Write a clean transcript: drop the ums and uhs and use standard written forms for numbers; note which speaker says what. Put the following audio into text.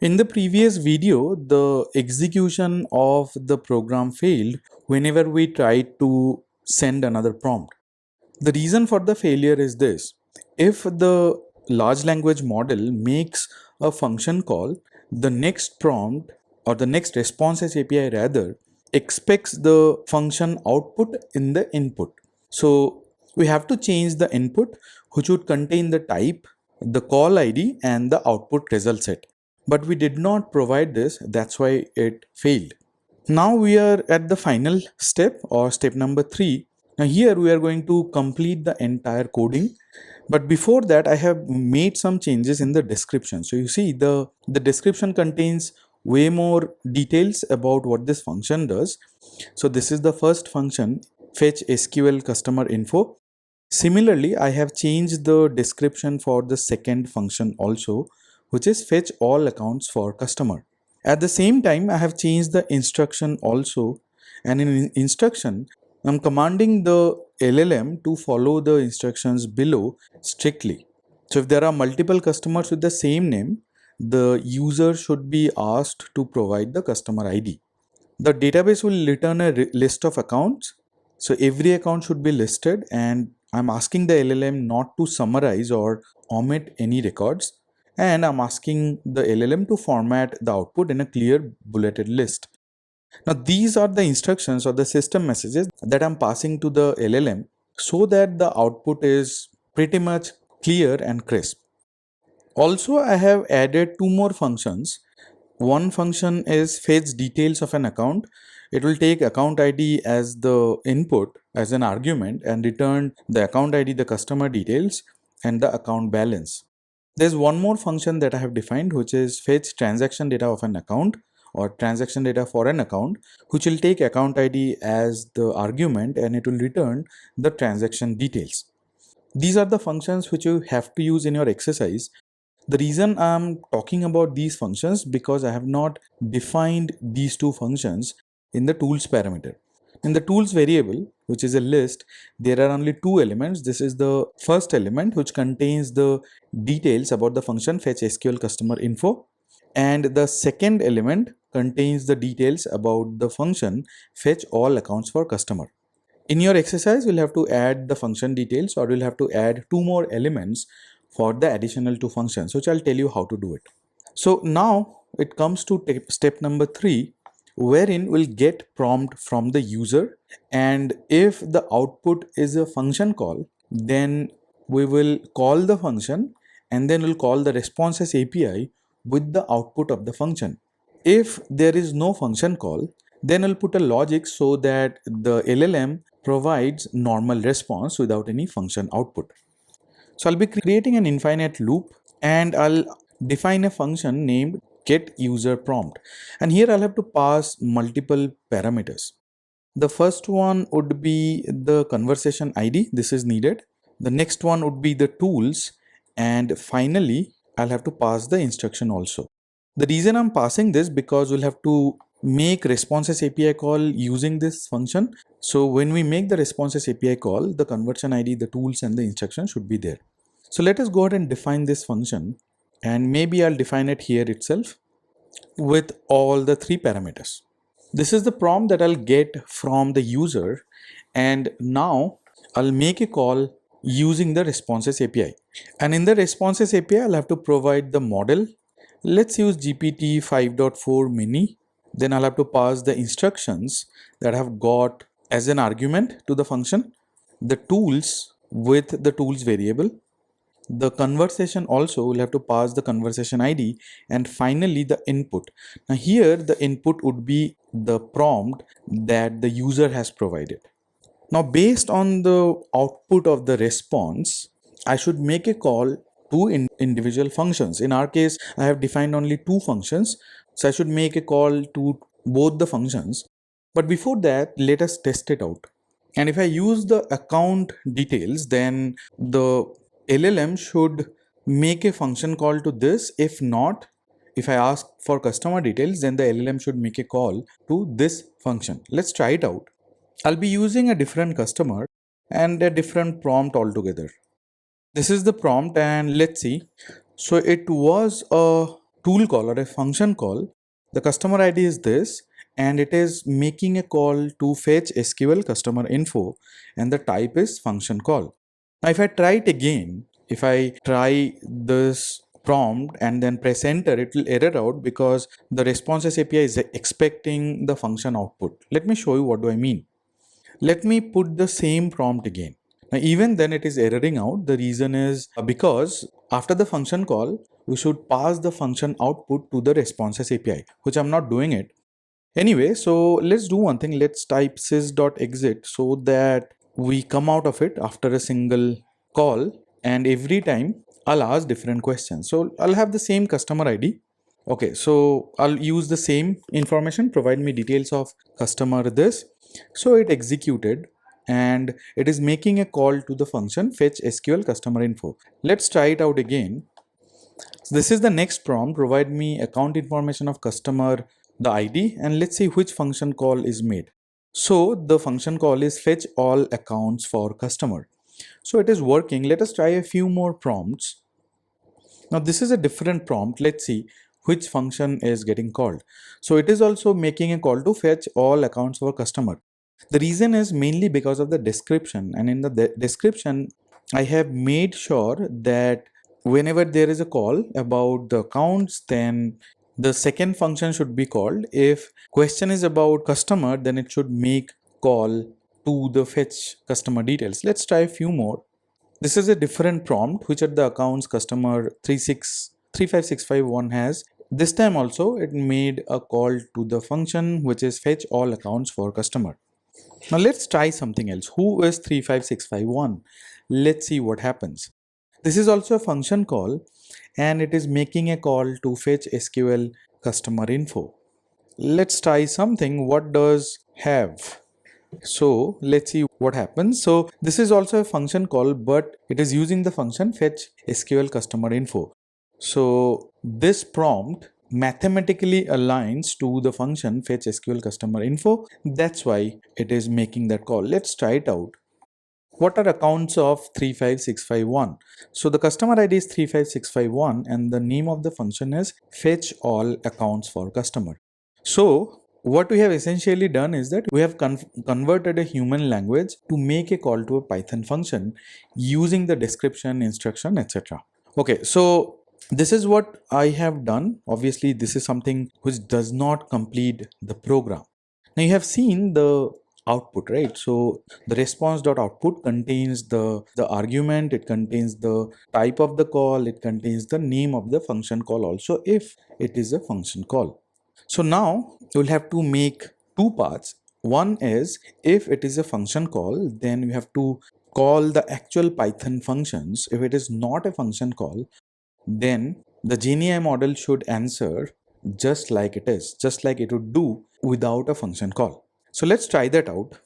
Speaker 1: In the previous video, the execution of the program failed whenever we tried to send another prompt. The reason for the failure is this. If the large language model makes a function call, the next prompt or the next responses API rather expects the function output in the input. So we have to change the input, which would contain the type, the call ID and the output result set. But we did not provide this, that's why it failed. Now we are at the final step, or step number 3. Now here we are going to complete the entire coding. But before that, I have made some changes in the description. So you see the description contains way more details about what this function does. So this is the first function, fetch SQL customer info. Similarly, I have changed the description for the second function also, which is fetch all accounts for customer. At the same time, I have changed the instruction also, and in instruction, I'm commanding the LLM to follow the instructions below strictly. So if there are multiple customers with the same name, the user should be asked to provide the customer ID. The database will return a list of accounts. So every account should be listed, and I'm asking the LLM not to summarize or omit any records. And I'm asking the LLM to format the output in a clear bulleted list. Now these are the instructions or the system messages that I'm passing to the LLM so that the output is pretty much clear and crisp. Also, I have added two more functions. One function is fetch details of an account. It will take account ID as the input as an argument and return the account ID, the customer details and the account balance. There's one more function that I have defined, which is fetch transaction data of an account or transaction data for an account, which will take account ID as the argument and it will return the transaction details. These are the functions which you have to use in your exercise. The reason I'm talking about these functions because I have not defined these two functions in the tools parameter. In the tools variable, which is a list, there are only two elements. This is the first element which contains the details about the function fetch SQL customer info, and the second element contains the details about the function fetch all accounts for customer. In your exercise, you'll have to add the function details, or you'll have to add two more elements for the additional two functions, which I'll tell you how to do it. So now it comes to step number 3, wherein we'll get prompt from the user, and if the output is a function call, then we will call the function and then we'll call the responses API with the output of the function. If there is no function call, then I'll put a logic so that the LLM provides normal response without any function output. So I'll be creating an infinite loop and I'll define a function named getUserPrompt. And here I'll have to pass multiple parameters. The first one would be the conversation ID. This is needed. The next one would be the tools. And finally, I'll have to pass the instruction also. The reason I'm passing this because we'll have to make responses API call using this function. So when we make the responses API call, the conversion ID, the tools and the instruction should be there. So let us go ahead and define this function, and maybe I'll define it here itself with all the three parameters. This is the prompt that I'll get from the user, and now I'll make a call using the responses API. And in the responses API, I'll have to provide the model. Let's use GPT 5.4 mini. Then I'll have to pass the instructions that I have got as an argument to the function, the tools with the tools variable. The conversation also will have to pass the conversation ID, and finally the input. Now here the input would be the prompt that the user has provided. Now based on the output of the response, I should make a call to individual functions. In our case, I have defined only two functions, so I should make a call to both the functions. But before that, let us test it out. And if I use the account details, then the LLM should make a function call to this. If not, if I ask for customer details, then the LLM should make a call to this function. Let's try it out. I'll be using a different customer and a different prompt altogether. This is the prompt, and let's see. So it was a tool call or a function call. The customer ID is this, and it is making a call to fetch SQL customer info, and the type is function call. Now, if I try it again, if I try this prompt and then press enter, it will error out because the responses API is expecting the function output. Let me show you what do I mean. Let me put the same prompt again. Now, even then it is erroring out. The reason is because after the function call, we should pass the function output to the responses API, which I'm not doing it. Anyway, so let's do one thing. Let's type sys.exit so that we come out of it after a single call, and every time I'll ask different questions. So I'll have the same customer ID. Okay, so I'll use the same information, provide me details of customer this. So it executed and it is making a call to the function fetch SQL customer info. Let's try it out again. So this is the next prompt, provide me account information of customer, the ID, and let's see which function call is made. So the function call is fetch all accounts for customer. So it is working. Let us try a few more prompts. Now this is a different prompt. Let's see which function is getting called. So it is also making a call to fetch all accounts for customer. The reason is mainly because of the description, and in the description I have made sure that whenever there is a call about the accounts, then the second function should be called. If question is about customer, then it should make call to the fetch customer details. Let's try a few more. This is a different prompt which at the accounts customer 35651 has. This time also it made a call to the function which is fetch all accounts for customer. Now let's try something else. Who is 35651? Let's see what happens. This is also a function call and it is making a call to fetch SQL customer info. Let's try something. What does have? So let's see what happens. So this is also a function call, but it is using the function fetch SQL customer info. So this prompt mathematically aligns to the function fetch SQL customer info. That's why it is making that call. Let's try it out. What are accounts of 35651? So the customer ID is 35651 and the name of the function is fetch all accounts for customer. So what we have essentially done is that we have converted a human language to make a call to a Python function using the description, instruction, etc. Okay, so this is what I have done. Obviously, this is something which does not complete the program. Now you have seen the output, right? So the response.output contains the argument, it contains the type of the call, it contains the name of the function call also if it is a function call. So now you'll have to make two parts. One is if it is a function call, then you have to call the actual Python functions. If it is not a function call, then the GenAI model should answer just like it is, just like it would do without a function call. So let's try that out.